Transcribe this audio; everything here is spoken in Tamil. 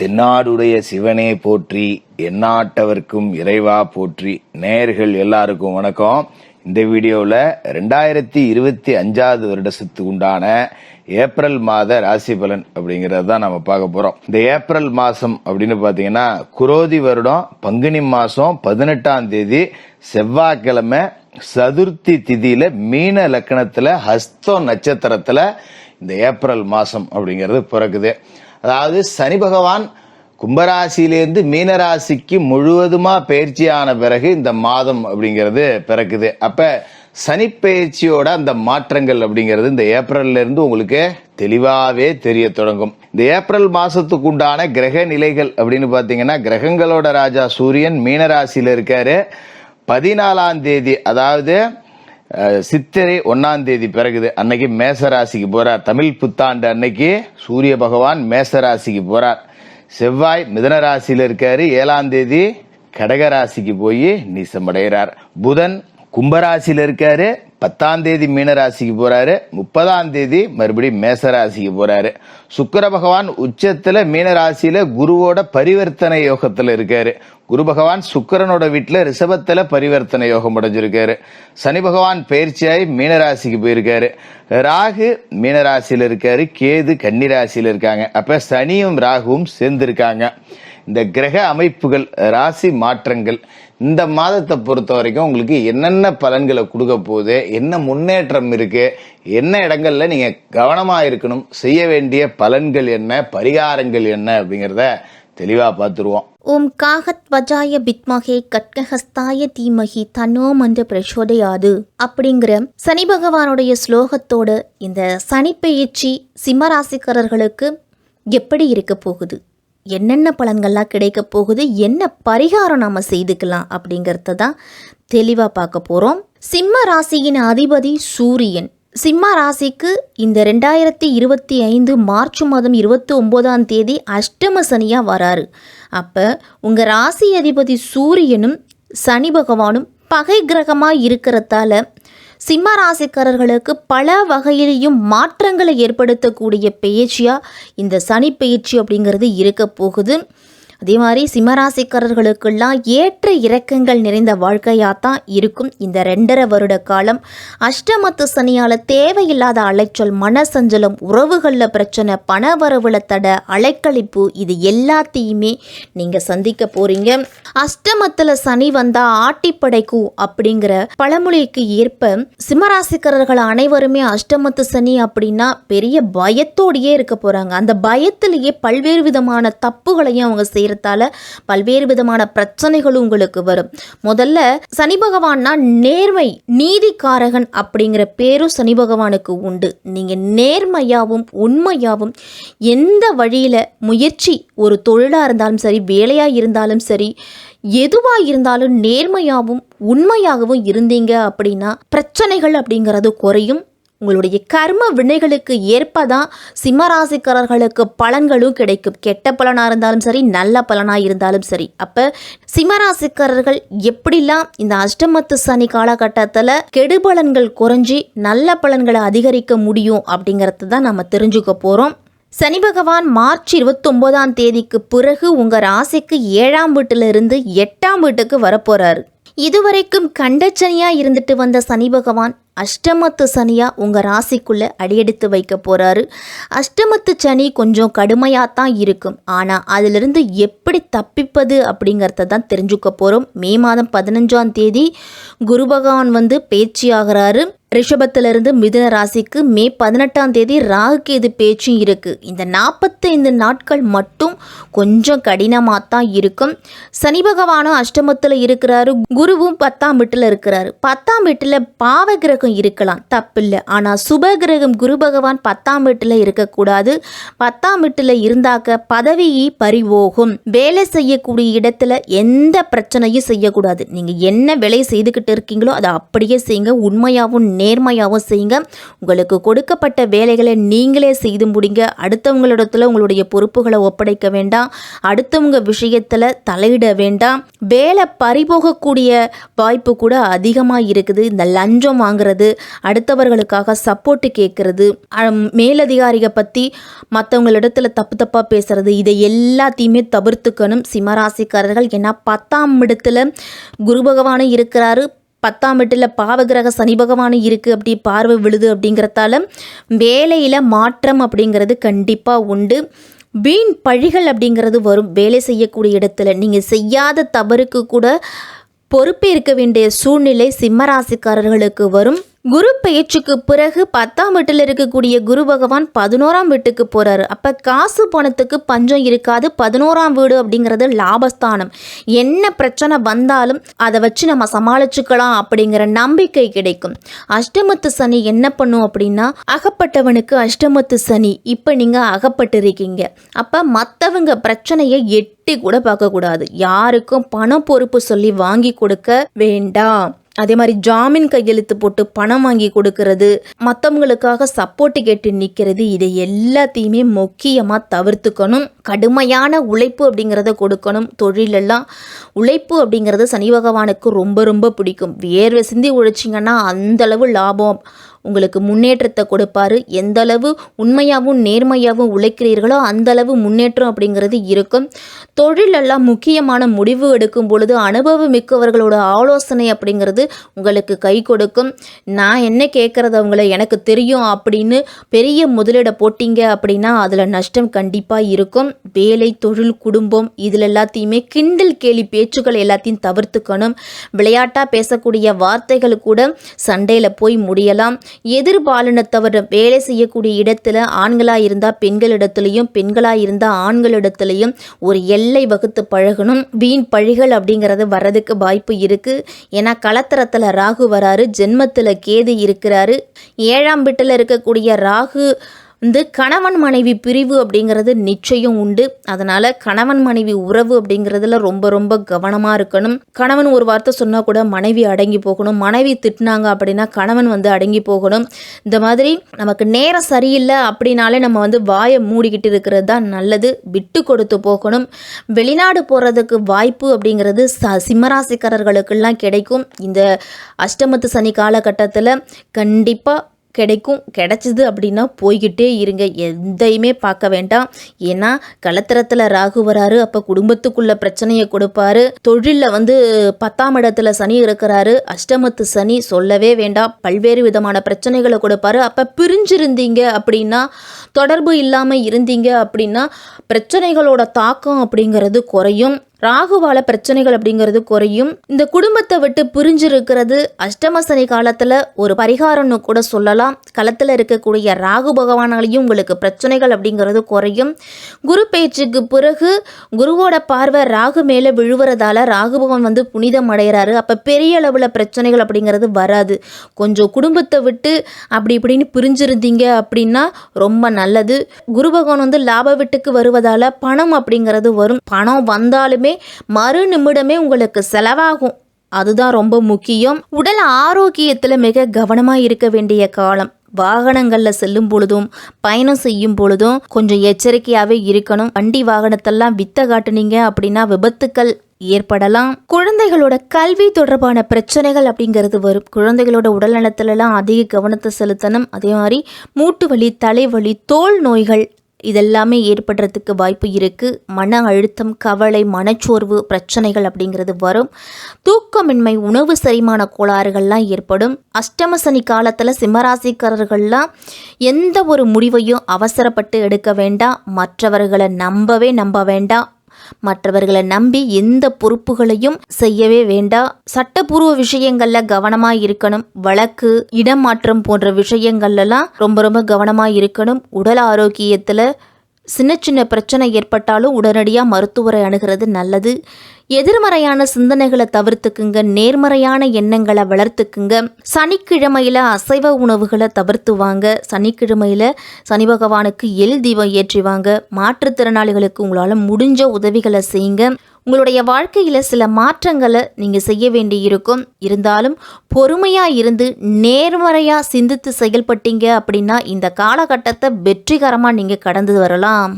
தென்னாடுடைய சிவனே போற்றி, எந்நாட்டவர்க்கும் இறைவா போற்றி. நேயர்கள் எல்லாருக்கும் வணக்கம். இந்த வீடியோவில் 2025 வருடத்துக்கு உண்டான ஏப்ரல் மாத ராசி பலன் அப்படிங்கிறது தான் நம்ம பார்க்க போறோம். இந்த ஏப்ரல் மாசம் அப்படின்னு பார்த்தீங்கன்னா குரோதி வருடம் பங்குனி மாசம் 18ஆம் தேதி செவ்வாய்க்கிழமை சதுர்த்தி திதியில மீன லக்கணத்துல ஹஸ்தம் நட்சத்திரத்துல இந்த ஏப்ரல் மாசம் அப்படிங்கிறது பிறக்குது. அதாவது சனி பகவான் கும்பராசியிலேருந்து மீனராசிக்கு முழுவதுமா பயிற்சியான பிறகு இந்த மாதம் அப்படிங்கிறது பிறக்குது. அப்ப சனி பயிற்சியோட அந்த மாற்றங்கள் அப்படிங்கிறது இந்த ஏப்ரல்ல இருந்து உங்களுக்கு தெளிவாவே தெரிய தொடங்கும். இந்த ஏப்ரல் மாசத்துக்கு உண்டான கிரக நிலைகள் அப்படின்னு பாத்தீங்கன்னா, கிரகங்களோட ராஜா சூரியன் மீனராசியில இருக்காரு. 14ஆம் தேதி அதாவது சித்திரை 1ஆம் தேதி பிறகுது அன்னைக்கு மேசராசிக்கு போறார். தமிழ் புத்தாண்டு அன்னைக்கு சூரிய பகவான் மேசராசிக்கு போறார். செவ்வாய் மிதுன ராசியில இருக்காரு. 7ஆம் தேதி கடகராசிக்கு போய் நீசமடைகிறார். புதன் கும்பராசியில இருக்காரு. 10ஆம் தேதி மீனராசிக்கு போறாரு. 30ஆம் தேதி மறுபடியும் மேசராசிக்கு போறாரு. சுக்கிர பகவான் உச்சத்துல மீனராசியில குருவோட பரிவர்த்தனை யோகத்துல இருக்காரு. குரு பகவான் சுக்கிரனோட வீட்டுல ரிஷபத்துல பரிவர்த்தனை யோகம் அடைஞ்சிருக்காரு. சனி பகவான் பயிற்சியாய் மீனராசிக்கு போயிருக்காரு. ராகு மீனராசியில இருக்காரு. கேது கன்னிராசியில இருக்காங்க. அப்ப சனியும் ராகுவும் சேர்ந்திருக்காங்க. இந்த கிரக அமைப்புகள், ராசி மாற்றங்கள் இந்த மாதத்தை பொறுத்த வரைக்கும் உங்களுக்கு என்னென்ன பலன்களை கொடுக்க போகுது, என்ன முன்னேற்றம் இருக்கு, என்ன இடங்கள்ல நீங்க கவனமா இருக்கணும், செய்ய வேண்டிய பலன்கள் என்ன, பரிகாரங்கள் என்ன அப்படிங்கிறத தெளிவா பார்த்துருவோம். ஓம் காகத்வஜாய வித்மஹே கட்கஹஸ்தாய தீமஹி தன்னோ மந்த பிரச்சோதயாது அப்படிங்கிற சனி பகவானுடைய ஸ்லோகத்தோட இந்த சனி பெயர்ச்சி சிம்மராசிக்காரர்களுக்கு எப்படி இருக்க போகுது, என்னென்ன பலன்கள்லாம் கிடைக்க போகுது, என்ன பரிகாரம் நாம் செய்துக்கலாம் அப்படிங்கிறத தான் தெளிவாக பார்க்க போகிறோம். சிம்ம ராசியின் அதிபதி சூரியன் சிம்ம ராசிக்கு இந்த 2025 மார்ச் மாதம் 29ஆம் தேதி அஷ்டம சனியாக வராரு. அப்போ உங்கள் ராசி அதிபதி சூரியனும் சனி பகவானும் பகை கிரகமாக இருக்கிறதால சிம்ம ராசிக்காரர்களுக்கு பல வகையிலையும் மாற்றங்களை ஏற்படுத்தக்கூடிய பெயர்ச்சியாக இந்த சனி பெயர்ச்சி அப்படிங்கிறது இருக்க போகுது. அதே மாதிரி சிம்மராசிக்காரர்களுக்கெல்லாம் ஏற்ற இறக்கங்கள் நிறைந்த வாழ்க்கையாக தான் இருக்கும் இந்த 2.5 வருட காலம். அஷ்டமத்து சனியால் தேவையில்லாத அலைச்சல், மனசஞ்சலம், உறவுகளில் பிரச்சனை, பணவரவுல தடை, அலைக்கழிப்பு இது எல்லாத்தையுமே நீங்கள் சந்திக்க போகிறீங்க. அஷ்டமத்தில் சனி வந்தால் ஆட்டி படைக்கும் அப்படிங்கிற பழமொழிக்கு ஏற்ப சிம்மராசிக்காரர்கள் அனைவருமே அஷ்டமத்து சனி அப்படின்னா பெரிய பயத்தோடையே இருக்க போகிறாங்க. அந்த பயத்திலேயே பல்வேறு விதமான தப்புகளையும் அவங்க பல்வேறு விதமான பிரச்சனைகளும் உங்களுக்கு வரும். முதல்ல சனி பகவான்னா நேர்மை, நீதிக்காரகன் அப்படிங்கிற பேரும் சனி பகவானுக்கு உண்டு. நீங்க நேர்மையாவும் உண்மையாவும் எந்த வழியில முயற்சி, ஒரு தொழிலா இருந்தாலும் சரி, வேலையா இருந்தாலும் சரி, எதுவா இருந்தாலும் நேர்மையாகவும் உண்மையாகவும் இருந்தீங்க அப்படின்னா பிரச்சனைகள் அப்படிங்கிறது குறையும். உங்களுடைய கர்ம வினைகளுக்கு ஏற்பதான் சிம்மராசிக்காரர்களுக்கு பலன்களும் கிடைக்கும். கெட்ட பலனாக இருந்தாலும் சரி, நல்ல பலனாக இருந்தாலும் சரி. அப்போ சிம்மராசிக்காரர்கள் எப்படிலாம் இந்த அஷ்டமத்து சனி காலகட்டத்தில் கெடுபலன்கள் குறைஞ்சி நல்ல பலன்களை அதிகரிக்க முடியும் அப்படிங்கிறது தான் நம்ம தெரிஞ்சுக்க போகிறோம். சனி பகவான் மார்ச் 29ஆம் தேதிக்கு பிறகு உங்கள் ராசிக்கு 7ஆம் வீட்டிலிருந்து 8ஆம் வீட்டுக்கு வரப்போகிறாரு. இதுவரைக்கும் கண்டச்சனியாக இருந்துட்டு வந்த சனி பகவான் அஷ்டமத்து சனியாக உங்கள் ராசிக்குள்ளே அடியெடுத்து வைக்க போகிறாரு. அஷ்டமத்து சனி கொஞ்சம் கடுமையாக தான் இருக்கும். ஆனால் அதிலிருந்து எப்படி தப்பிப்பது அப்படிங்கிறத தான் தெரிஞ்சுக்க போகிறோம். மே மாதம் 15ஆம் தேதி குரு பகவான் பேச்சு ஆகிறாரு. ரிஷபத்திலிருந்து மிதுன ராசிக்கு மே 18ஆம் தேதி ராகு கேது பேச்சும் இருக்குது. இந்த 45 நாட்கள் மட்டும் கொஞ்சம் கடினமாக தான் இருக்கும். சனி பகவானும் அஷ்டமத்தில் இருக்கிறாரு. குருவும் 10ஆம் வீட்டில் இருக்கிறாரு. 10ஆம் வீட்டில் பாவ கிரகம் இருக்கலாம், தப்பில்லை. ஆனால் சுப கிரகம் குரு பகவான் 10ஆம் வீட்டில் இருக்கக்கூடாது. 10ஆம் வீட்டில் இருந்தாக்க பதவி பறிபோகும். வேலை செய்யக்கூடிய இடத்துல எந்த பிரச்சனையும் செய்யக்கூடாது. நீங்கள் என்ன வேலை செய்துக்கிட்டு இருக்கீங்களோ அதை அப்படியே செய்யுங்க. உண்மையாகவும் நேர்மையாகவும் செய்யுங்க. உங்களுக்கு கொடுக்கப்பட்ட வேலைகளை நீங்களே செய்து முடிங்க. அடுத்தவங்களிடத்துல உங்களுடைய பொறுப்புகளை ஒப்படைக்க வேண்டாம். அடுத்தவங்க விஷயத்தில் தலையிட வேண்டாம். வேலை பறிபோகக்கூடிய வாய்ப்பு கூட அதிகமாக இருக்குது. இந்த லஞ்சம் வாங்குறது, அடுத்தவர்களுக்காக சப்போர்ட்டு கேட்கறது, மேலதிகாரியை பற்றி மற்றவங்களிடத்துல தப்பாக பேசுறது, இதை எல்லாத்தையுமே தவிர்த்துக்கணும் சிம்மராசிக்காரர்கள். ஏன்னா 10ஆம் இடத்துல குரு பகவானும் இருக்கிறாரு, 10ஆம் வீட்டில் பாவகிரக சனி பகவானும் இருக்குது, அப்படி பார்வை விழுது. அப்படிங்கிறதால வேலையில் மாற்றம் அப்படிங்கிறது கண்டிப்பாக உண்டு. வீண் பழிகள் அப்படிங்கிறது வரும். வேலை செய்யக்கூடிய இடத்துல நீங்கள் செய்யாத தவறுக்கு கூட பொறுப்பேற்க வேண்டிய சூழ்நிலை சிம்மராசிக்காரர்களுக்கு வரும். குரு பெயர்ச்சிக்கு பிறகு 10ஆம் வீட்டில் இருக்கக்கூடிய குரு பகவான் 11ஆம் வீட்டுக்கு போகிறாரு. அப்போ காசு பணத்துக்கு பஞ்சம் இருக்காது. 11ஆம் வீடு அப்படிங்கிறது லாபஸ்தானம். என்ன பிரச்சனை வந்தாலும் அதை வச்சு நம்ம சமாளிச்சுக்கலாம் அப்படிங்கிற நம்பிக்கை கிடைக்கும். அஷ்டமத்து சனி என்ன பண்ணும் அப்படின்னா, அகப்பட்டவனுக்கு அஷ்டமத்து சனி. இப்போ நீங்கள் அகப்பட்டிருக்கீங்க. அப்போ மற்றவங்க பிரச்சனையை எட்டி கூட பார்க்கக்கூடாது. யாருக்கும் பண பொறுப்பு சொல்லி வாங்கி கொடுக்க வேண்டாம். அதே மாதிரி ஜாமீன் கையெழுத்து போட்டு பணம் வாங்கி கொடுக்கறது, மற்றவங்களுக்காக சப்போர்ட்டு கேட்டு நிற்கிறது, இதை எல்லாத்தையுமே முக்கியமாக தவிர்த்துக்கணும். கடுமையான உழைப்பு அப்படிங்கிறத கொடுக்கணும். தொழிலெல்லாம் உழைப்பு அப்படிங்கிறது சனி பகவானுக்கு ரொம்ப ரொம்ப பிடிக்கும். வேர்வை சிந்தி உழைச்சிங்கன்னா அந்தளவு லாபம் உங்களுக்கு முன்னேற்றத்தை கொடுப்பாரு. எந்த அளவு உண்மையாகவும் நேர்மையாகவும் உழைக்கிறீர்களோ அந்தளவு முன்னேற்றம் அப்படிங்கிறது இருக்கும். தொழிலெல்லாம் முக்கியமான முடிவு எடுக்கும் பொழுது அனுபவம் மிக்கவர்களோட ஆலோசனை அப்படிங்கிறது உங்களுக்கு கை கொடுக்கும். நான் என்ன கேட்குறது அவங்கள எனக்கு தெரியும் அப்படின்னு பெரிய முதலீடை போட்டிங்க அப்படின்னா அதில் நஷ்டம் கண்டிப்பாக இருக்கும். வேலை, தொழில், குடும்பம் இதில் எல்லாத்தையுமே கிண்டல் கேலி பேச்சுக்கள் எல்லாத்தையும் தவிர்த்துக்கணும். விளையாட்டாக பேசக்கூடிய வார்த்தைகள் கூட சண்டையில் போய் முடியலாம். எதிர்பாலினத்தவர் வேலை செய்யக்கூடிய இடத்துல ஆண்களாக இருந்தால் பெண்களிடத்துலையும், பெண்களாக இருந்தால் ஆண்களிடத்துலையும் ஒரு எல்லை வகுத்து பழகணும். வீண் பழிகள் அப்படிங்கிறது வர்றதுக்கு வாய்ப்பு இருக்குது. ஏன்னா களத்திரத்தில் ராகு வராரு, ஜென்மத்தில் கேது இருக்கிறாரு. 7ஆம் வீட்டில் இருக்கக்கூடிய ராகு கணவன் மனைவி பிரிவு அப்படிங்கிறது நிச்சயம் உண்டு. அதனால் கணவன் மனைவி உறவு அப்படிங்கிறதுல ரொம்ப ரொம்ப கவனமாக இருக்கணும். கணவன் ஒரு வார்த்தை சொன்னால் கூட மனைவி அடங்கி போகணும். மனைவி திட்டினாங்க அப்படின்னா கணவன் அடங்கி போகணும். இந்த மாதிரி நமக்கு நேரம் சரியில்லை அப்படின்னாலே நம்ம வாயை மூடிக்கிட்டு இருக்கிறது தான் நல்லது. விட்டு கொடுத்து போகணும். வெளிநாடு போகிறதுக்கு வாய்ப்பு அப்படிங்கிறது சிம்மராசிக்காரர்களுக்கெல்லாம் கிடைக்கும். இந்த அஷ்டமத்து சனி காலகட்டத்தில் கண்டிப்பாக கிடைக்கும். கிடைச்சிது அப்படின்னா போய்கிட்டே இருங்க, எதையுமே பார்க்க வேண்டாம். ஏன்னா களத்திரத்தில் ராகு வராரு, அப்போ குடும்பத்துக்குள்ள பிரச்சனையை கொடுப்பாரு. தொழிலில் 10ஆம் இடத்துல சனி இருக்கிறாரு, அஷ்டமத்து சனி சொல்லவே வேண்டாம், பல்வேறு விதமான பிரச்சனைகளை கொடுப்பாரு. அப்போ பிரிஞ்சிருந்தீங்க அப்படின்னா, தொடர்பு இல்லாமல் இருந்தீங்க அப்படின்னா பிரச்சனைகளோட தாக்கம் அப்படிங்கிறது குறையும். ராகுவால பிரச்சனைகள் அப்படிங்கிறது குறையும். இந்த குடும்பத்தை விட்டு பிரிஞ்சிருக்கிறது அஷ்டம சனி காலத்தில் ஒரு பரிகாரம்னு கூட சொல்லலாம். களத்தில் இருக்கக்கூடிய ராகு பகவானாலையும் உங்களுக்கு பிரச்சனைகள் அப்படிங்கிறது குறையும். குரு பேச்சுக்கு பிறகு குருவோட பார்வை ராகு மேலே விழுவுறதால ராகு பகவான் புனிதம் அடைகிறாரு. அப்போ பெரிய அளவில் பிரச்சனைகள் அப்படிங்கிறது வராது. கொஞ்சம் குடும்பத்தை விட்டு அப்படி இப்படின்னு பிரிஞ்சிருந்தீங்க அப்படின்னா ரொம்ப நல்லது. குரு பகவான் லாப வீட்டுக்கு வருவதால பணம் அப்படிங்கிறது வரும். பணம் வந்தாலுமே மறு நிமிடமே உங்களுக்கு செலவாகும். அதுதான் ரொம்ப முக்கியம். உடல் ஆரோக்கியத்தில் மிக கவனமாக இருக்க வேண்டிய காலம். வாகனங்களில் செல்லும் பொழுதும் பயணம் செய்யும் பொழுதும் கொஞ்சம் எச்சரிக்கையாகவே இருக்கணும். வண்டி வாகனத்தெல்லாம் வித்த காட்டுனீங்க அப்படின்னா விபத்துக்கள் ஏற்படலாம். குழந்தைகளோட கல்வி தொடர்பான பிரச்சனைகள் அப்படிங்கிறது வரும். குழந்தைகளோட உடல் நலத்திலலாம் அதிக கவனத்தை செலுத்தணும். அதே மாதிரி மூட்டு வலி, தலைவலி, தோல் நோய்கள் இதெல்லாமே ஏற்படுறதுக்கு வாய்ப்பு இருக்குது. மன அழுத்தம், கவலை, மனச்சோர்வு பிரச்சனைகள் அப்படிங்கிறது வரும். தூக்கமின்மை, உணவு செரிமான கோளாறுகள்லாம் ஏற்படும். அஷ்டம சனி காலத்தில் சிம்மராசிக்காரர்கள்லாம் எந்த ஒரு முடிவையும் அவசரப்பட்டு எடுக்க வேண்டாம். மற்றவர்களை நம்ப வேண்டாம். மற்றவர்களை நம்பி எந்த பொறுப்புகளையும் செய்யவே வேண்டாம். சட்டப்பூர்வ விஷயங்கள்ல கவனமா இருக்கணும். வழக்கு, இடமாற்றம் போன்ற விஷயங்கள்லாம் ரொம்ப ரொம்ப கவனமா இருக்கணும். உடல் ஆரோக்கியத்துல சின்ன சின்ன பிரச்சனை ஏற்பட்டாலும் உடனடியாக மருத்துவரை அணுகிறது நல்லது. எதிர்மறையான சிந்தனைகளை தவிர்த்துக்குங்க. நேர்மறையான எண்ணங்களை வளர்த்துக்குங்க. சனிக்கிழமையில் அசைவ உணவுகளை தவிர்த்துவாங்க. சனிக்கிழமையில் சனி பகவானுக்கு எல் தீபம் ஏற்றிவாங்க. மாற்றுத்திறனாளிகளுக்கு உங்களால் முடிஞ்ச உதவிகளை செய்யுங்க. உங்களுடைய வாழ்க்கையில் சில மாற்றங்களை நீங்கள் செய்ய வேண்டியிருக்கும். இருந்தாலும் பொறுமையாக இருந்து நேர்மறையாக சிந்தித்து செயல்பட்டீங்க அப்படின்னா இந்த காலகட்டத்தை வெற்றிகரமாக நீங்கள் கடந்து வரலாம்.